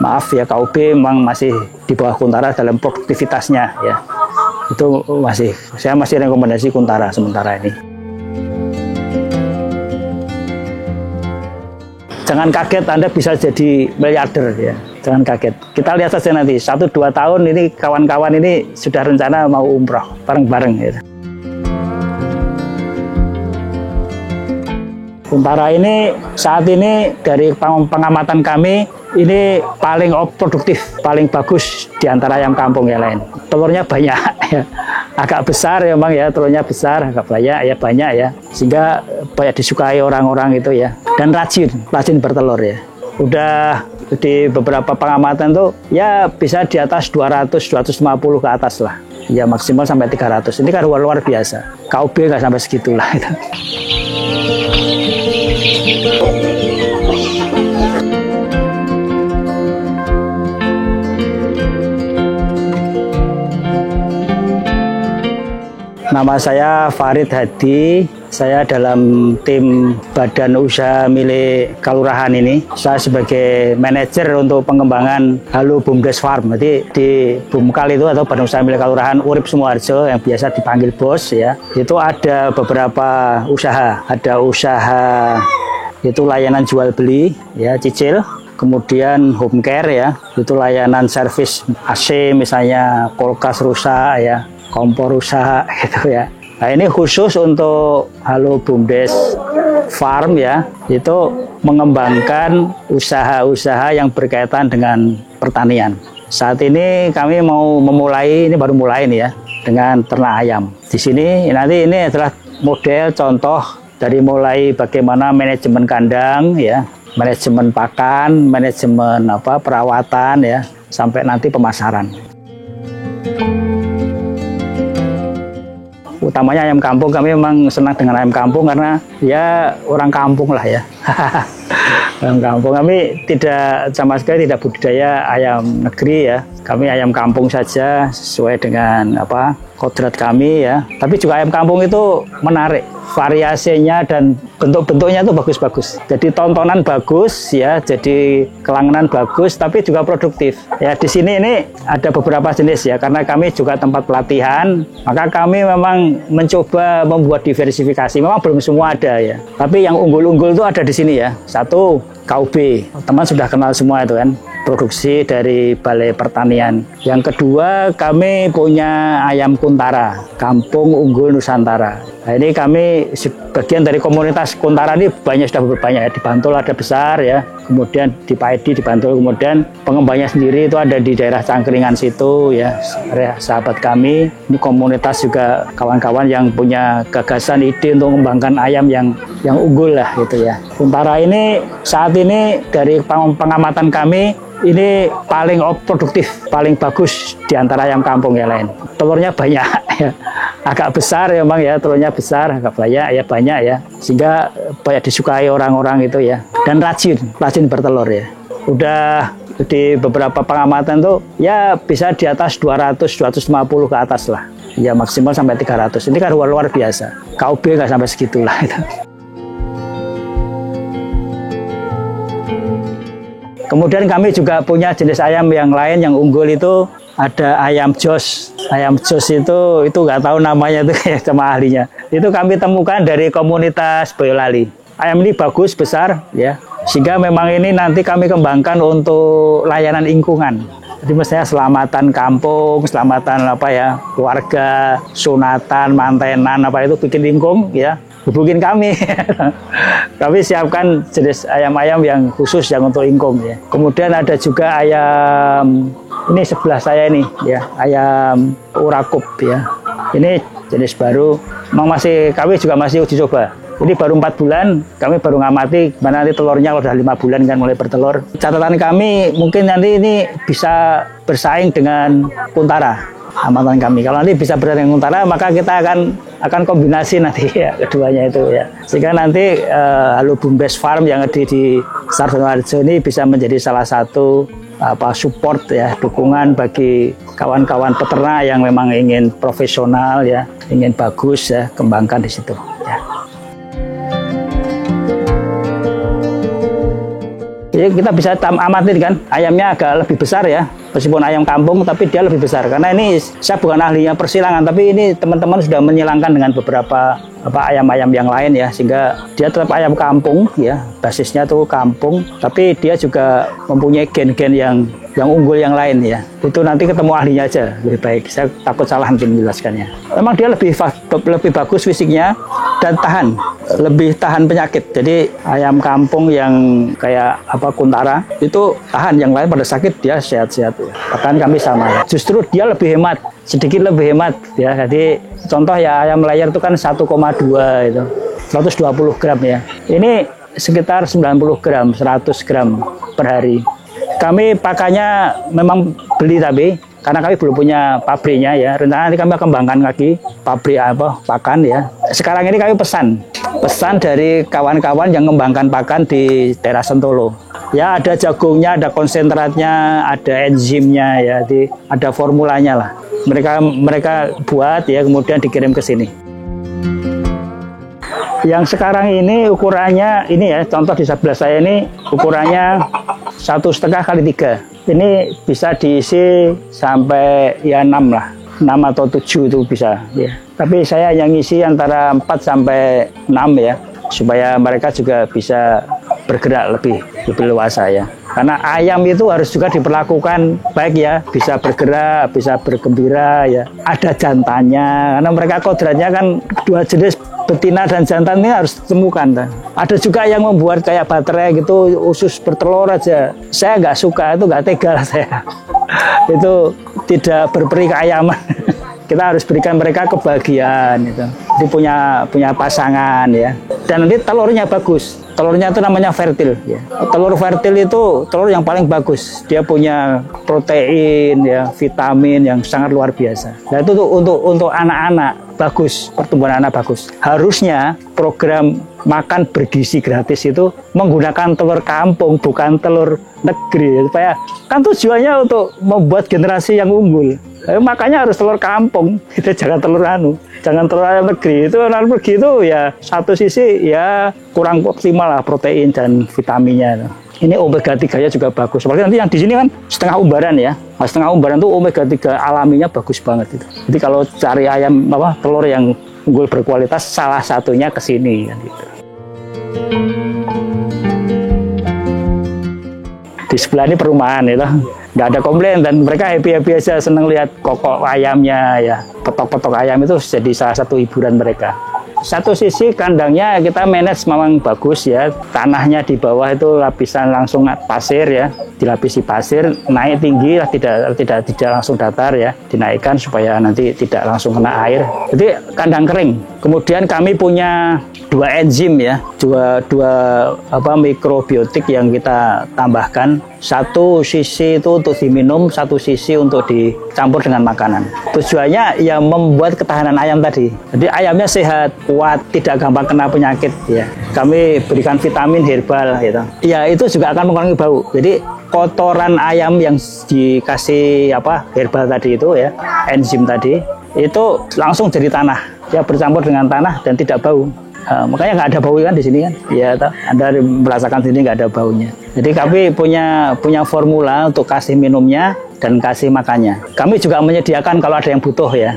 Maaf ya, KUB memang masih di bawah Kuntara dalam produktivitasnya ya. Itu saya masih rekomendasi Kuntara sementara ini. Jangan kaget Anda bisa jadi miliarder ya. Jangan kaget. Kita lihat saja nanti 1-2 tahun ini kawan-kawan ini sudah rencana mau umroh bareng-bareng ya. Kuntara ini saat ini dari pengamatan kami ini paling produktif, paling bagus di antara ayam kampung yang lain. Telurnya banyak ya. Agak besar ya Bang ya, telurnya besar, agak banyak ya, banyak ya. Sehingga banyak disukai orang-orang itu ya. Dan rajin bertelur ya. Udah di beberapa pengamatan tuh ya bisa di atas 200, 250 ke atas lah. Ya maksimal sampai 300. Ini kan luar biasa. KUB nggak sampai segitulah itu. Nama saya Farid Hadi, saya dalam tim badan usaha milik Kelurahan ini. Saya sebagai manajer untuk pengembangan Halo Bumdes Farm. Jadi di Bumkal itu atau badan usaha milik Kelurahan Urip Sumoharjo yang biasa dipanggil bos ya. Itu ada beberapa usaha. Ada usaha itu layanan jual beli ya, cicil. Kemudian home care ya, itu layanan servis AC misalnya kulkas rusak ya, kompor rusak gitu ya. Nah ini khusus untuk Halo Bumdes Farm ya, itu mengembangkan usaha-usaha yang berkaitan dengan pertanian. Saat ini kami mau memulai, ini baru mulai nih ya, dengan ternak ayam. Di sini nanti ini adalah model contoh dari mulai bagaimana manajemen kandang ya, manajemen pakan, manajemen perawatan ya, sampai nanti pemasaran. Utamanya ayam kampung, kami memang senang dengan ayam kampung karena ya orang kampung lah ya. Ayam kampung, kami tidak sama sekali tidak budidaya ayam negeri ya. Kami ayam kampung saja sesuai dengan kodrat kami ya. Tapi juga ayam kampung itu menarik, variasinya dan bentuk-bentuknya itu bagus-bagus. Jadi tontonan bagus ya, jadi kelangenan bagus, tapi juga produktif. Ya di sini ini ada beberapa jenis ya, karena kami juga tempat pelatihan, maka kami memang mencoba membuat diversifikasi. Memang belum semua ada ya, tapi yang unggul-unggul itu ada di sini ya. Satu, KUB, teman sudah kenal semua itu kan, produksi dari Balai Pertanian. Yang kedua, kami punya ayam Kuntara, Kampung Unggul Nusantara. Nah, ini kami sebagian dari komunitas Kuntara ini sudah banyak ya. Di Bantul ada besar ya, kemudian di Paedi di Bantul, kemudian pengembangnya sendiri itu ada di daerah Cangkringan situ ya, sahabat kami. Ini komunitas juga kawan-kawan yang punya gagasan ide untuk mengembangkan ayam yang unggul lah gitu ya. Kuntara ini saat ini dari pengamatan kami ini paling produktif, paling bagus di antara ayam kampung yang lain. Telurnya banyak ya. Agak besar ya Bang ya, telurnya besar, agak banyak ya. Sehingga banyak disukai orang-orang itu ya. Dan rajin bertelur ya. Udah di beberapa pengamatan tuh ya bisa di atas 200, 250 ke atas lah. Ya maksimal sampai 300. Ini kan luar biasa. KUB nggak sampai segitulah itu. Kemudian kami juga punya jenis ayam yang lain yang unggul itu ada ayam jos. Ayam jos itu nggak tahu namanya itu kayak sama ahlinya. Itu kami temukan dari komunitas Boyolali. Ayam ini bagus, besar ya. Sehingga memang ini nanti kami kembangkan untuk layanan lingkungan. Jadi misalnya selamatan kampung, selamatan keluarga, sunatan, mantenan itu bikin lingkung ya. Hubungin kami. Kami siapkan jenis ayam-ayam yang khusus yang untuk ingkung ya. Kemudian ada juga ayam ini sebelah saya ini ya, ayam Urakup ya. Ini jenis baru. Memang kami juga masih uji coba. Ini baru 4 bulan, kami baru ngamati mana nanti telurnya udah 5 bulan kan mulai bertelur. Catatan kami mungkin nanti ini bisa bersaing dengan Kuntara. Amatan kami. Kalau nanti bisa bersaing dengan Kuntara, maka kita akan kombinasi nanti ya keduanya itu ya. Sehingga nanti Halo Bumdes Farm yang ada di Sumoharjo ini bisa menjadi salah satu support ya, dukungan bagi kawan-kawan peternak yang memang ingin profesional ya, ingin bagus ya, kembangkan di situ ya. Jadi kita bisa amatin kan, ayamnya agak lebih besar ya, meskipun ayam kampung tapi dia lebih besar. Karena ini saya bukan ahlinya persilangan, tapi ini teman-teman sudah menyilangkan dengan beberapa ayam-ayam yang lain ya, sehingga dia tetap ayam kampung ya, basisnya tuh kampung, tapi dia juga mempunyai gen-gen yang unggul yang lain ya. Itu nanti ketemu ahlinya aja lebih baik. Saya takut salah nanti menjelaskannya. Memang dia lebih bagus fisiknya dan lebih tahan penyakit. Jadi ayam kampung yang kayak kuntara itu tahan, yang lain pada sakit dia sehat-sehat ya. Bahkan kami sama ya. Justru dia lebih hemat, sedikit lebih hemat ya. Jadi contoh ya, ayam layar itu kan 1,2 itu 120 gram ya. Ini sekitar 90 gram, 100 gram per hari. Kami pakannya memang beli, tapi karena kami belum punya pabriknya ya. Rencana nanti kami kembangkan lagi pabrik pakan ya. Sekarang ini kami pesan dari kawan-kawan yang mengembangkan pakan di daerah Sentolo. Ya, ada jagungnya, ada konsentratnya, ada enzimnya ya, ada formulanya lah. Mereka buat ya, kemudian dikirim ke sini. Yang sekarang ini ukurannya ini ya, contoh di sebelah saya ini ukurannya 1,5 kali 3. Ini bisa diisi sampai ya 6 lah, 6 atau 7 itu bisa ya. Tapi saya yang ngisi antara 4 sampai 6 ya, supaya mereka juga bisa bergerak lebih luasa ya. Karena ayam itu harus juga diperlakukan baik ya, bisa bergerak, bisa bergembira ya. Ada jantannya, karena mereka kodratnya kan dua jenis, betina dan jantan ini harus ditemukan. Ada juga yang membuat kayak baterai gitu, usus bertelur aja. Saya nggak suka, itu nggak tega saya. Itu tidak berperi keayaman. Kita harus berikan mereka kebahagiaan itu. Jadi punya pasangan ya. Dan nanti telurnya bagus. Telurnya itu namanya fertil ya. Telur fertil itu telur yang paling bagus. Dia punya protein ya, vitamin yang sangat luar biasa. Nah, itu tuh untuk anak-anak bagus, pertumbuhan anak bagus. Harusnya program makan bergizi gratis itu menggunakan telur kampung, bukan telur negeri. Supaya kan tujuannya untuk membuat generasi yang unggul. Makanya harus telur kampung, kita jangan telur jangan telur ayam negeri. Itu ayam negeri itu ya satu sisi ya kurang optimal lah protein dan vitaminnya. Ini omega 3-nya juga bagus. Seperti nanti yang di sini kan setengah umbaran ya. Nah, setengah umbaran itu omega 3 alaminya bagus banget itu. Jadi kalau cari ayam telur yang unggul berkualitas, salah satunya ke sini kan gitu. Di sebelah ini perumahan itu. Nggak ada komplain dan mereka happy-happy aja, seneng lihat kokok ayamnya ya, petok-petok ayam itu jadi salah satu hiburan mereka. Satu sisi kandangnya kita manage memang bagus ya, tanahnya di bawah itu lapisan langsung pasir ya, dilapisi pasir, naik tinggi lah, tidak langsung datar ya, dinaikkan supaya nanti tidak langsung kena air. Jadi kandang kering. Kemudian kami punya 2 enzim ya, dua mikrobiotik yang kita tambahkan. Satu sisi itu untuk diminum, satu sisi untuk dicampur dengan makanan. Tujuannya ya membuat ketahanan ayam tadi. Jadi ayamnya sehat, kuat, tidak gampang kena penyakit ya. Kami berikan vitamin herbal gitu. Ya itu juga akan mengurangi bau. Jadi kotoran ayam yang dikasih herbal tadi itu ya, enzim tadi, itu langsung jadi tanah. Ya bercampur dengan tanah dan tidak bau. Makanya nggak ada bau kan di sini kan, ya Anda merasakan sini nggak ada baunya. Jadi kami punya formula untuk kasih minumnya dan kasih makannya. Kami juga menyediakan kalau ada yang butuh ya.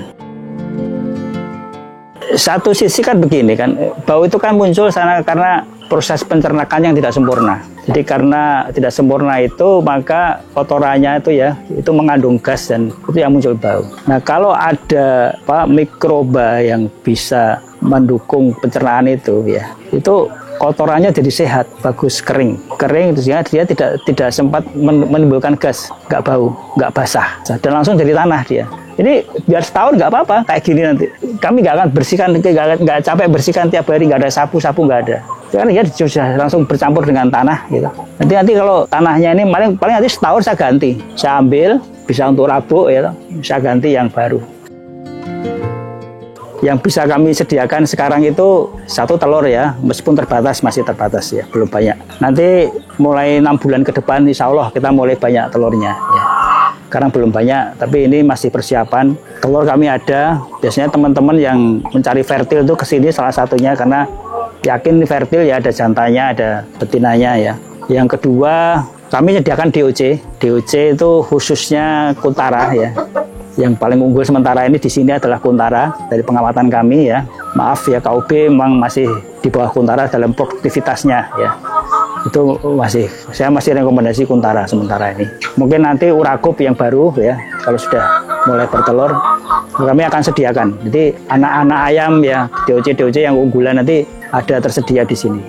Satu sisi kan begini kan, bau itu kan muncul karena proses pencernakan yang tidak sempurna. Jadi karena tidak sempurna itu, maka kotorannya itu mengandung gas dan itu yang muncul bau. Nah, kalau ada mikroba yang bisa mendukung pencernaan itu ya, itu kotorannya jadi sehat, bagus, kering sehingga dia tidak sempat menimbulkan gas, nggak bau, nggak basah, dan langsung jadi tanah dia. Ini biar setahun nggak apa-apa kayak gini nanti. Kami nggak akan bersihkan, nggak capek bersihkan tiap hari, nggak ada sapu nggak ada. Karena dia sudah langsung bercampur dengan tanah gitu. Nanti kalau tanahnya ini paling nanti setahun saya ganti, saya ambil bisa untuk rabuk ya, saya ganti yang baru. Yang bisa kami sediakan sekarang itu 1 telur ya, meskipun masih terbatas ya, belum banyak. Nanti mulai 6 bulan ke depan insya Allah kita mulai banyak telurnya ya. Sekarang belum banyak, tapi ini masih persiapan. Telur kami ada, biasanya teman-teman yang mencari fertil itu kesini salah satunya karena yakin fertil ya, ada jantannya, ada betinanya ya. Yang kedua, kami menyediakan DOC. DOC itu khususnya Kuntara ya. Yang paling unggul sementara ini di sini adalah Kuntara dari pengamatan kami ya. Maaf ya, KUB memang masih di bawah Kuntara dalam produktivitasnya ya. Itu saya masih rekomendasi Kuntara sementara ini. Mungkin nanti Urakup yang baru ya, kalau sudah mulai bertelur kami akan sediakan. Jadi anak-anak ayam ya, DOC yang unggulan nanti ada tersedia di sini.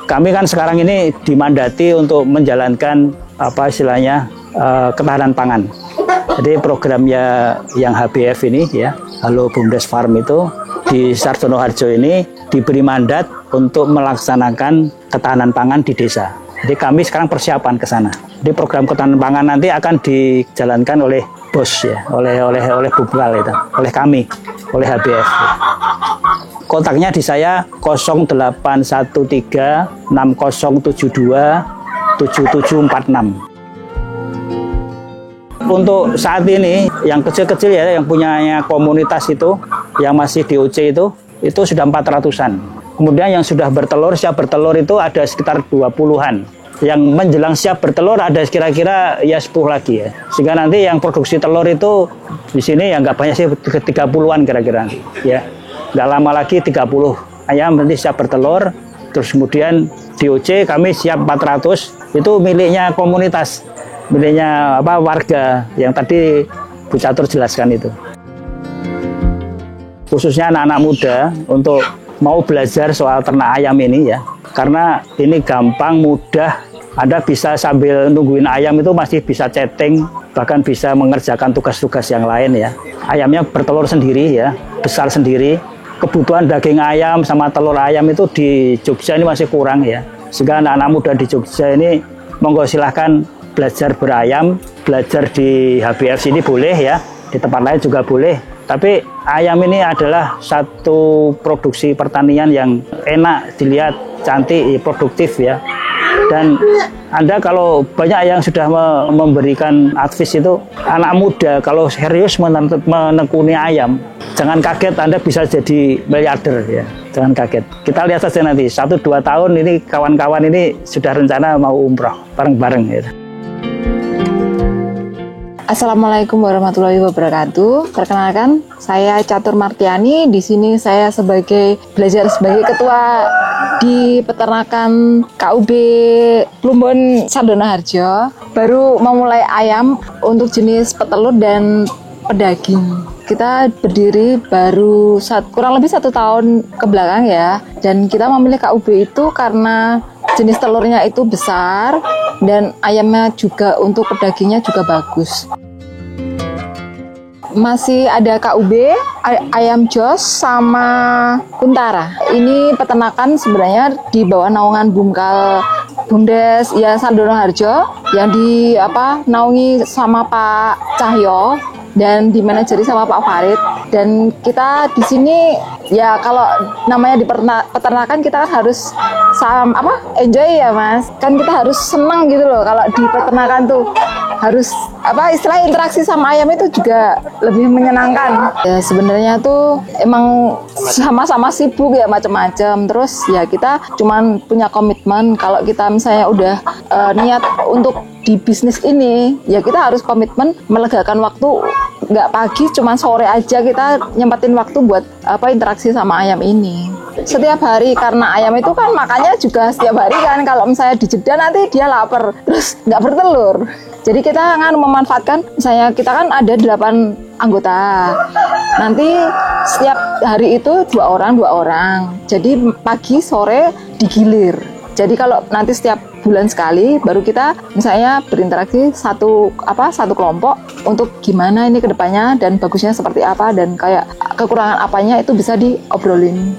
Kami kan sekarang ini dimandati untuk menjalankan apa istilahnya ketahanan pangan. Jadi programnya yang HBF ini ya, Halo Bumdes Farm itu di Sardono Harjo ini diberi mandat untuk melaksanakan ketahanan pangan di desa. Jadi kami sekarang persiapan ke sana. Jadi program ketahanan pangan nanti akan dijalankan oleh BOS ya, oleh Bupral itu, oleh kami, oleh HBF. Kontaknya di saya 0813 6072 7746. Untuk saat ini yang kecil-kecil ya, yang punyanya komunitas itu, yang masih DOC itu sudah 400-an. Kemudian yang sudah bertelur, siap bertelur itu ada sekitar 20-an. Yang menjelang siap bertelur ada kira-kira ya 10 lagi ya. Sehingga nanti yang produksi telur itu di sini ya nggak banyak sih, 30-an kira-kira ya. Nggak lama lagi 30 ayam nanti siap bertelur. Terus kemudian DOC kami siap 400, itu miliknya komunitas, miliknya warga yang tadi Bu Catur jelaskan itu. Khususnya anak-anak muda untuk mau belajar soal ternak ayam ini ya, karena ini gampang, mudah. Anda bisa sambil nungguin ayam itu masih bisa chatting, bahkan bisa mengerjakan tugas-tugas yang lain ya. Ayamnya bertelur sendiri ya, besar sendiri. Kebutuhan daging ayam sama telur ayam itu di Jogja ini masih kurang ya. Sehingga anak-anak muda di Jogja ini monggo silahkan belajar berayam, belajar di HBF sini boleh ya, di tempat lain juga boleh. Tapi ayam ini adalah satu produksi pertanian yang enak dilihat, cantik, produktif ya. Dan Anda kalau banyak yang sudah memberikan advice itu, anak muda kalau serius menekuni ayam, jangan kaget Anda bisa jadi miliarder ya. Jangan kaget. Kita lihat saja nanti 1-2 tahun ini kawan-kawan ini sudah rencana mau umroh bareng-bareng ya. Assalamualaikum warahmatullahi wabarakatuh. Perkenalkan, saya Catur Martiani. Di sini saya belajar sebagai ketua di peternakan KUB Plumbon Sardono Harjo. Baru memulai ayam untuk jenis petelur dan pedaging. Kita berdiri baru kurang lebih 1 tahun ke belakang ya. Dan kita memilih KUB itu karena jenis telurnya itu besar dan ayamnya juga untuk pedagingnya juga bagus. Masih ada KUB, ayam jos sama Kuntara. Ini peternakan sebenarnya di bawah naungan Bumdes ya Sardono Harjo yang naungi sama Pak Cahyo dan dimanajeri sama Pak Farid. Dan kita di sini ya kalau namanya di peternakan kita kan harus enjoy ya Mas. Kan kita harus senang gitu loh kalau di peternakan tuh. Harus istilah interaksi sama ayam itu juga lebih menyenangkan. Ya sebenarnya tuh emang sama-sama sibuk ya macam-macam. Terus ya kita cuman punya komitmen kalau kita misalnya udah niat untuk di bisnis ini, ya kita harus komitmen melegakan waktu, nggak pagi, cuman sore aja kita nyempetin waktu buat interaksi sama ayam ini. Setiap hari, karena ayam itu kan makannya juga setiap hari kan, kalau misalnya dijeda nanti dia lapar, terus nggak bertelur. Jadi kita akan memanfaatkan, misalnya kita kan ada 8 anggota, nanti setiap hari itu 2 orang, jadi pagi sore digilir. Jadi kalau nanti setiap bulan sekali baru kita misalnya berinteraksi satu kelompok untuk gimana ini kedepannya dan bagusnya seperti apa dan kayak kekurangan apanya itu bisa diobrolin.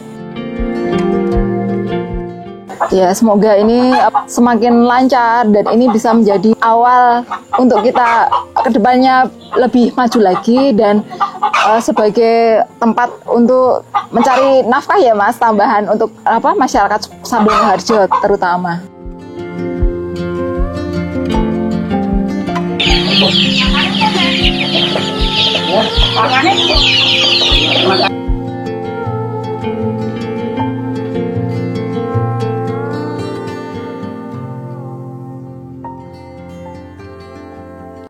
Ya semoga ini semakin lancar dan ini bisa menjadi awal untuk kita kedepannya lebih maju lagi dan sebagai tempat untuk mencari nafkah ya Mas, tambahan untuk masyarakat Sardono Harjo terutama. Ya,